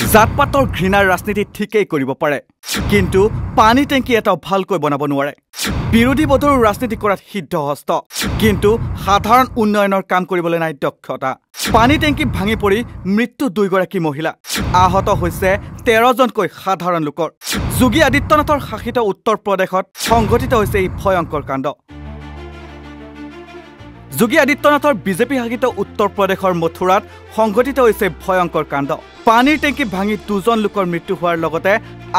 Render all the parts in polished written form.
জাতপাতৰ ঘৃণাৰ ৰাজনীতি ঠিকেই কৰিব পাৰে, কিন্তু পানী টেংকি এটাও ভালকৈ বনাব নোৱাৰে। বিৰোধী বধৰ ৰাজনীতি কৰাত সিদ্ধহস্ত, কিন্তু সাধাৰণ উন্নয়নৰ কাম কৰিবলৈ নাই দক্ষতা। পানী টেংকি ভাঙি পৰি মৃত্যু 2 গৰাকী মহিলা, আহত হৈছে 13 জনকৈ সাধাৰণ লোকৰ। যোগী আদিত্যনাথৰ শাসিত উত্তৰ প্ৰদেশত সংঘটিত হৈছে এই ভয়ংকৰ কাণ্ড। যোগী আদিত্যনাথৰ বিজেপি শাসিত উত্তৰ প্ৰদেশৰ মথুৰাত সংঘটিত হৈছে ভয়ংকৰ কাণ্ড। পানীৰ টেংকি ভাঙি 2 জন লোকৰ মৃত্যু হোৱাৰ লগতে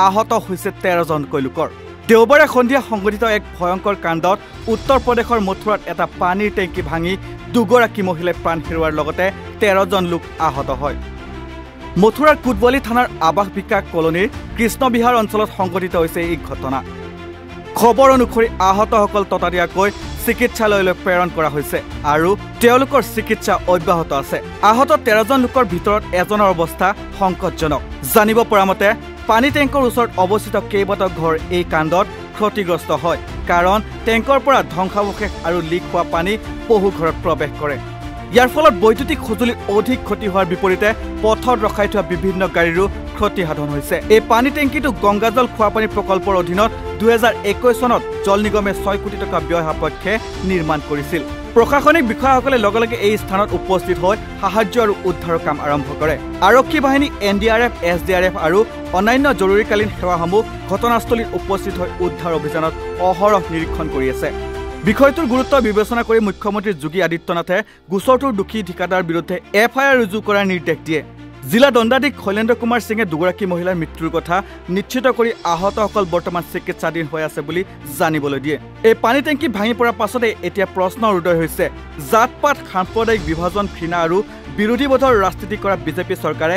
আহত হৈছে 13 জনকৈ লোকৰ। দেওবাৰে সন্ধিয়া সংঘটিত এক ভয়ংকৰ কাণ্ডত উত্তৰ প্ৰদেশৰ মথুৰাত এটা পানীৰ টেংকি ভাঙি 2 গৰাকী মহিলাই প্ৰাণ হেৰুৱাৰ লগতে 13 জন লোক আহত হয়। মথুৰাৰ কুটৱালী থানাৰ আৱাস বিকাশ কলনীৰ কৃষ্ণবিহাৰ অঞ্চলত সংঘটিত হৈছে এই ঘটনা। খবৰ অনুসৰি আহতসকল ততাতৈয়াকৈ চিকিৎসালয়লৈ প্ৰেৰণ কৰা হৈছে আৰু তেওঁলোকৰ চিকিৎসা অব্যাহত আছে। আহত 13 জন লোকৰ ভিতৰত এজনৰ অৱস্থা সংকটজনক। জানিব পৰা মতে পানী টেংকৰ ওচৰত অৱস্থিত কেইবাটাও ঘৰ এই কাণ্ডত ক্ষতিগ্ৰস্ত হয়, কাৰণ টেংকৰ পৰা ধ্বংসাৱশেষ আৰু লিক হোৱা পানী বহু ঘৰত প্ৰৱেশ কৰে। ইয়াৰ ফলত বৈদ্যুতিক সঁজুলিৰ অধিক ক্ষতি হোৱাৰ বিপৰীতে পথত ৰখাই থোৱা বিভিন্ন গাড়ীৰো ক্ষতি সাধন হৈছে। এই পানী টেংকিটো গংগাজল খোৱাপানী প্ৰকল্পৰ অধীনত 2021 চনত জল নিগমে 6 কোটি টকা ব্যয় সাপেক্ষে নিৰ্মাণ কৰিছিল। প্ৰশাসনিক বিষয়াসকলে লগে লগে এই স্থানত উপস্থিত হৈ সাহায্য আৰু উদ্ধাৰৰ কাম আৰম্ভ কৰে। আৰক্ষী বাহিনী, NDRF, SDRF আৰু অন্যান্য জৰুৰীকালীন সেৱাসমূহ ঘটনাস্থলীত উপস্থিত হৈ উদ্ধাৰ অভিযানত অহৰহ নিৰীক্ষণ কৰি আছে। বিষয়টোৰ গুৰুত্ব বিবেচনা কৰি মুখ্যমন্ত্ৰী যোগী আদিত্যনাথে গোচৰটোৰ দোষী ঠিকাদাৰৰ বিৰুদ্ধে FIR ৰুজু কৰাৰ নিৰ্দেশ দিয়ে। জিলা দণ্ডাধীশ শৈলেন্দ্ৰ কুমাৰ সিঙে 2 গৰাকী মহিলাৰ মৃত্যুৰ কথা নিশ্চিত কৰি আহতসকল বৰ্তমান চিকিৎসাধীন হৈ আছে বুলি জানিবলৈ দিয়ে। এই পানী টেংকি ভাঙি পৰাৰ পাছতে এতিয়া প্ৰশ্নৰ উদয় হৈছে, জাতপাত, সাম্প্ৰদায়িক বিভাজন, ঘৃণা আৰু বিৰোধী বধৰ ৰাজনীতি কৰা বিজেপি চৰকাৰে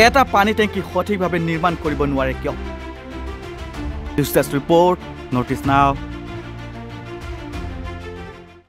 এটা পানী টেংকি সঠিকভাৱে নিৰ্মাণ কৰিব নোৱাৰে কিয়? ৰিপৰ্ট, নৰ্থ ইষ্ট নাও।